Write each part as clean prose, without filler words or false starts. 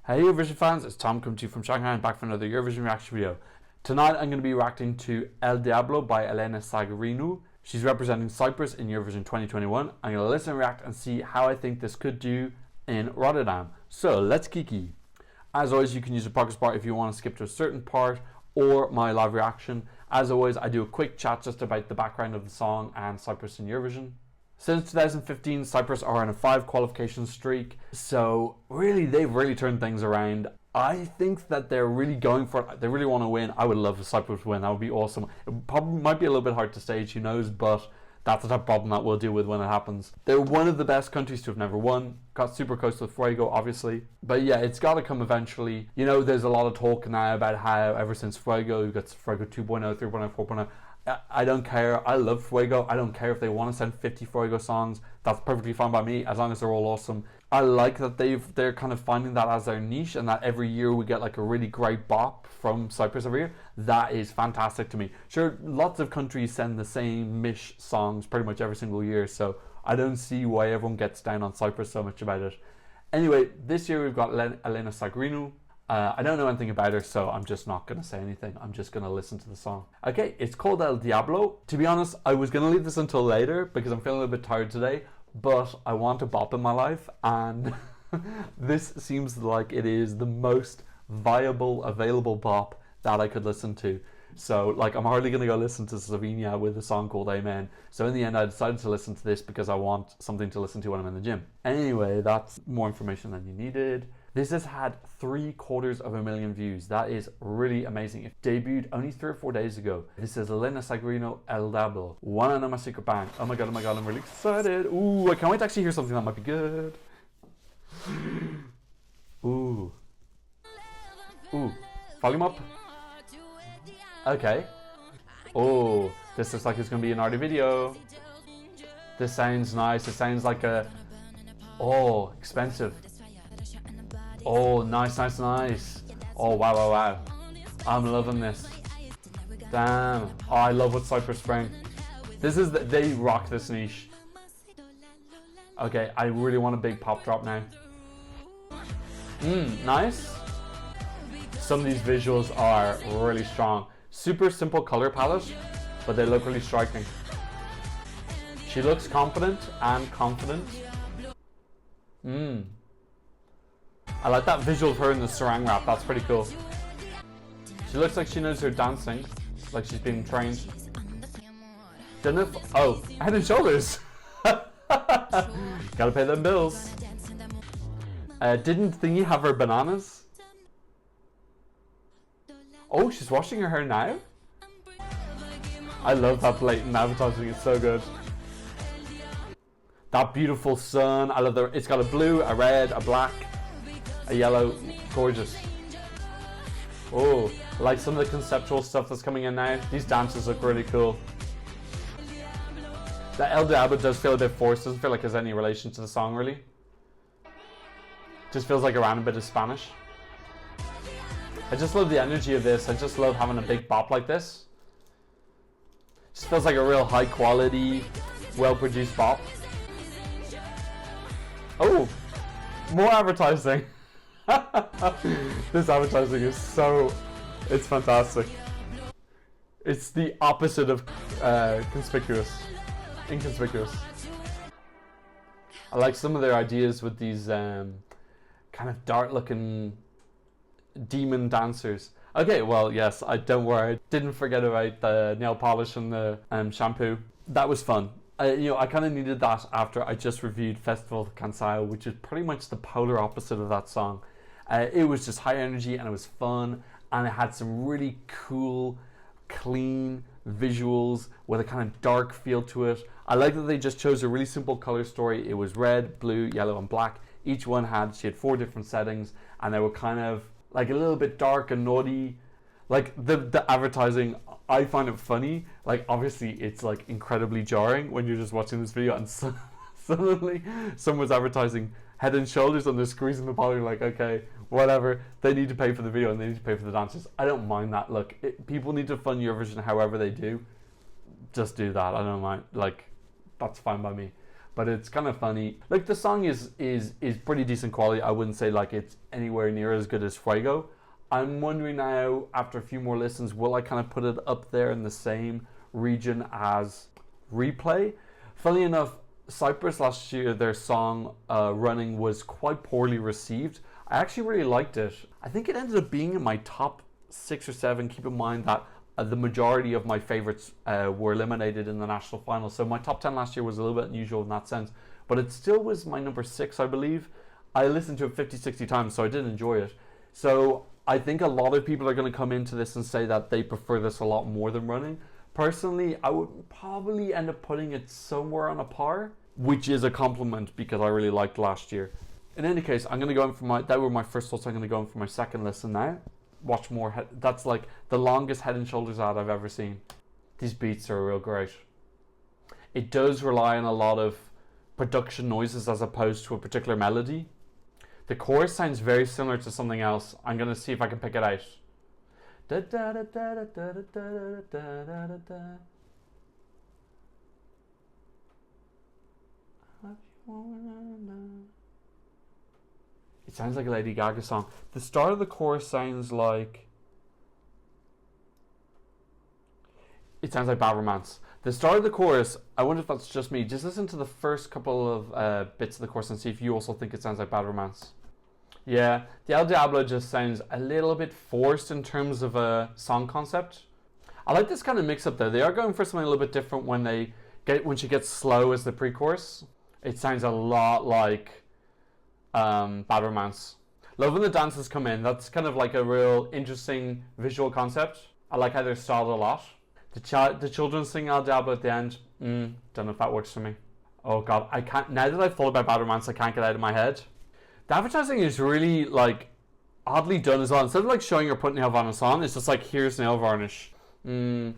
Hey Eurovision fans, it's Tom coming to you from Shanghai and back for another Eurovision reaction video. Tonight I'm going to be reacting to El Diablo by Elena Tsagrinou. She's representing Cyprus in Eurovision 2021. I'm going to listen and react and see how I think this could do in Rotterdam. So let's kiki. As always, you can use the progress bar if you want to skip to a certain part or my live reaction. As always, I do a quick chat just about the background of the song and Cyprus in Eurovision. Since 2015, Cyprus are on a 5 qualification streak, so they've really turned things around. I think that they're really going for it. They really want to win. I would love a Cyprus win. That would be awesome. It probably might be a little bit hard to stage, who knows, but that's the type of problem that we'll deal with when it happens. They're one of the best countries to have never won. Got super close with Fuego, obviously. But yeah, it's got to come eventually. You know, there's a lot of talk now about how ever since Fuego, you've got Fuego 2.0, 3.0, 4.0. I don't care. I love Fuego. I don't care if they want to send 50 Fuego songs. That's perfectly fine by me, as long as they're all awesome. I like that they're kind of finding that as their niche, and that every year we get like a really great bop from Cyprus every year. That is fantastic to me. Sure, lots of countries send the same mish songs pretty much every single year, so I don't see why everyone gets down on Cyprus so much about it. Anyway, this year we've got Elena Tsagrinou. I don't know anything about her, so I'm just not going to say anything. I'm just going to listen to the song. Okay, it's called El Diablo. To be honest, I was going to leave this until later because I'm feeling a little bit tired today, but I want a bop in my life, and this seems like it is the most viable, available bop that I could listen to. So, like, I'm hardly going to go listen to Slovenia with a song called Amen. So in the end, I decided to listen to this because I want something to listen to when I'm in the gym. Anyway, that's more information than you needed. This has had 750,000 views. That is really amazing. It debuted only 3 or 4 days ago. This is Elena Tsagrinou, El Diablo. Wanna know my secret bang? Oh my god, I'm really excited. Ooh, I can't wait to actually hear something that might be good. Ooh. Ooh. Volume up. Okay. Oh, this looks like it's gonna be an arty video. This sounds nice. It sounds like a... Oh, expensive. Oh, nice. Oh, wow. I'm loving this. Damn. Oh, I love what Cyprus bring. They rock this niche. Okay, I really want a big pop drop now. Nice. Some of these visuals are really strong. Super simple color palette, but they look really striking. She looks confident and confident. I like that visual of her in the sarang wrap. That's pretty cool. She looks like she knows her dancing, like she's being trained. Oh, Head and Shoulders. Gotta pay them bills. Didn't Thingy have her bananas? Oh, she's washing her hair now? I love that blatant advertising. It's so good. That beautiful sun. I love the... It's got a blue, a red, a black, a yellow. Gorgeous. Oh, I like some of the conceptual stuff that's coming in now. These dances look really cool. The El Diablo does feel a bit forced. Doesn't feel like there's any relation to the song really. Just feels like a random bit of Spanish. I just love the energy of this. I just love having a big bop like this. Just feels like a real high quality, well produced bop. Oh, more advertising. This advertising is it's fantastic. It's the opposite of inconspicuous. I like some of their ideas with these kind of dark looking demon dancers. Okay, well, yes, don't worry. I didn't forget about the nail polish and the shampoo. That was fun. I kind of needed that after I just reviewed Festival Cansao, which is pretty much the polar opposite of that song. It was just high energy and it was fun, and it had some really cool, clean visuals with a kind of dark feel to it. I like that they just chose a really simple color story. It was red, blue, yellow, and black. Each one she had 4 different settings, and they were kind of like a little bit dark and naughty. Like the advertising, I find it funny. Like obviously it's like incredibly jarring when you're just watching this video and suddenly someone's advertising Head and Shoulders and they're squeezing the bottle. You're like, okay, whatever. They need to pay for the video and they need to pay for the dancers. I don't mind that. Look, people need to fund Eurovision however they do. Just do that. I don't mind. Like, that's fine by me. but it's kind of funny. Like, the song is pretty decent quality. I wouldn't say like it's anywhere near as good as Fuego. I'm wondering now, after a few more listens, will I kind of put it up there in the same region as Replay? Funnily enough, Cyprus last year, their song Running was quite poorly received. I actually really liked it. I think it ended up being in my top 6 or 7. Keep in mind that the majority of my favorites were eliminated in the national final. So my top 10 last year was a little bit unusual in that sense. But it still was my number 6, I believe. I listened to it 50, 60 times, so I did enjoy it. So I think a lot of people are going to come into this and say that they prefer this a lot more than Running. Personally, I would probably end up putting it somewhere on a par, which is a compliment because I really liked last year. In any case, I'm going to go in for that were my first thoughts. I'm going to go in for my second listen now. Watch more. That's like the longest Head and Shoulders ad I've ever seen. These beats are real great. It does rely on a lot of production noises as opposed to a particular melody. The chorus sounds very similar to something else. I'm going to see if I can pick it out. Da, da, da, da, da, da, da, da, da, da, da. It sounds like a Lady Gaga song. The start of the chorus sounds like... It sounds like Bad Romance. The start of the chorus, I wonder if that's just me. Just listen to the first couple of bits of the chorus and see if you also think it sounds like Bad Romance. Yeah, the El Diablo just sounds a little bit forced in terms of a song concept. I like this kind of mix up though. They are going for something a little bit different when she gets slow as the pre-chorus. It sounds a lot like Bad Romance. Love when the dances come in. That's kind of like a real interesting visual concept. I like how they're styled a lot. The children sing El Diablo at the end. Don't know if that works for me. Oh god, I can't. Now that I've thought about Bad Romance, I can't get it out of my head. The advertising is really like oddly done as well. Instead of like showing her putting nail varnish on, it's just like, here's nail varnish. Yeah,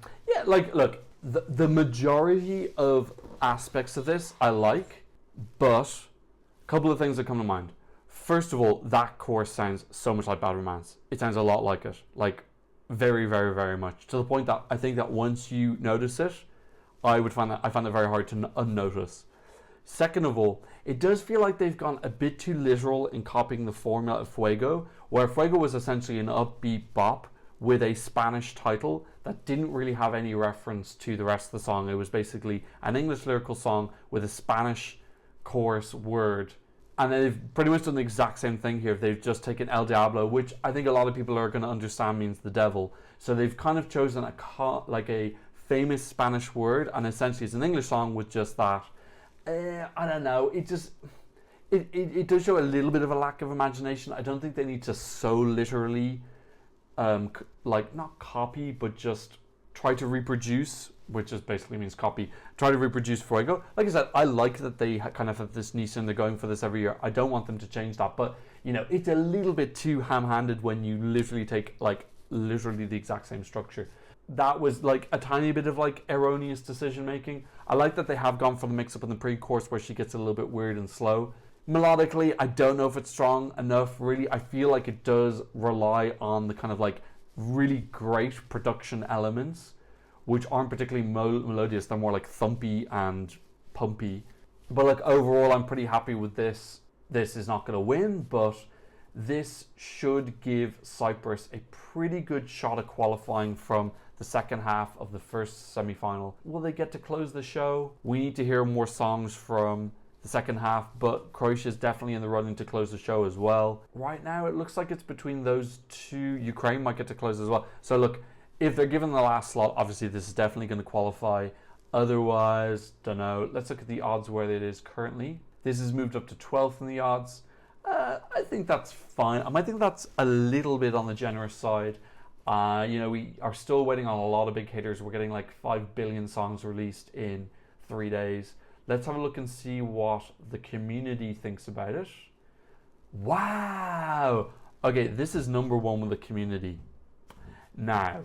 like look, the majority of aspects of this I like, but a couple of things that come to mind. First of all, that chorus sounds so much like Bad Romance. It sounds a lot like it, like very, very, very much, to the point that I think that once you notice it, I find it very hard to unnotice. Second of all, it does feel like they've gone a bit too literal in copying the formula of Fuego, where Fuego was essentially an upbeat bop with a Spanish title that didn't really have any reference to the rest of the song. It was basically an English lyrical song with a Spanish chorus word. And they've pretty much done the exact same thing here. They've just taken El Diablo, which I think a lot of people are going to understand means the devil. So they've kind of chosen a famous Spanish word, and essentially it's an English song with just that. I don't know. It does show a little bit of a lack of imagination. I don't think they need to so literally, not copy, but just try to reproduce, which just basically means copy. Try to reproduce Fuego. Like I said, I like that they kind of have this niche and they're going for this every year. I don't want them to change that, but you know, it's a little bit too ham-handed when you literally take literally the exact same structure. That was like a tiny bit of like erroneous decision making. I like that they have gone for the mix up in the pre-chorus where she gets a little bit weird and slow. Melodically, I don't know if it's strong enough. Really, I feel like it does rely on the kind of like really great production elements, which aren't particularly melodious. They're more like thumpy and pumpy. But like overall, I'm pretty happy with this. This is not going to win, but this should give Cyprus a pretty good shot at qualifying from the second half of the first semi-final. Will they get to close the show? We need to hear more songs from the second half, but Croatia is definitely in the running to close the show as well. Right now, it looks like it's between those two. Ukraine might get to close as well. So look, if they're given the last slot, obviously this is definitely going to qualify. Otherwise, don't know. Let's look at the odds where it is currently. This has moved up to 12th in the odds. I think that's fine. I think that's a little bit on the generous side. We are still waiting on a lot of big hitters. We're getting like 5 billion songs released in 3 days. Let's have a look and see what the community thinks about it. Wow! Okay, this is number 1 with the community. Now,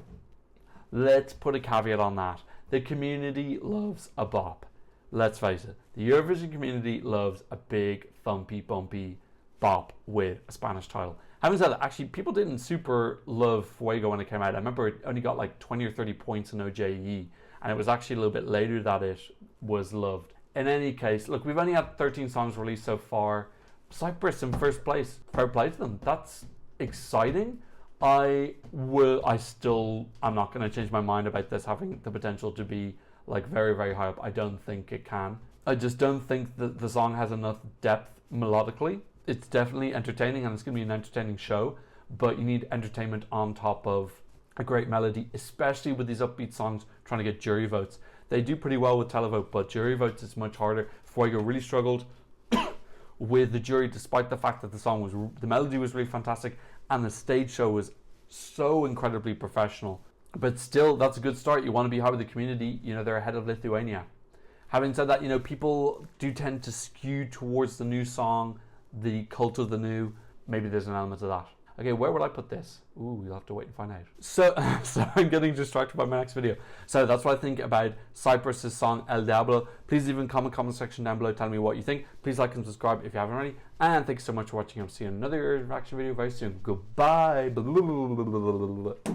let's put a caveat on that. The community loves a bop. Let's face it. The Eurovision community loves a big, thumpy, bumpy bop with a Spanish title. Having said that, actually, people didn't super love Fuego when it came out. I remember it only got like 20 or 30 points in OJE, and it was actually a little bit later that it was loved. In any case, look, we've only had 13 songs released so far. Cyprus in first place. Fair play to them. That's exciting. I'm not going to change my mind about this having the potential to be like very, very high up. I don't think it can. I just don't think that the song has enough depth melodically. It's definitely entertaining and it's going to be an entertaining show, but you need entertainment on top of a great melody, especially with these upbeat songs trying to get jury votes. They do pretty well with televote, but jury votes is much harder. Fuego really struggled with the jury, despite the fact that the melody was really fantastic and the stage show was so incredibly professional. But still, that's a good start. You want to be high with the community. You know, they're ahead of Lithuania. Having said that, you know, people do tend to skew towards the new song, the cult of the new. Maybe there's an element of that. Okay, where would I put this? Ooh, you'll have to wait and find out. So I'm getting distracted by my next video. So that's what I think about Cyprus's song El Diablo. Please leave a comment section down below telling me what you think. Please like and subscribe if you haven't already. And thanks so much for watching. I'll see you in another reaction video very soon. Goodbye.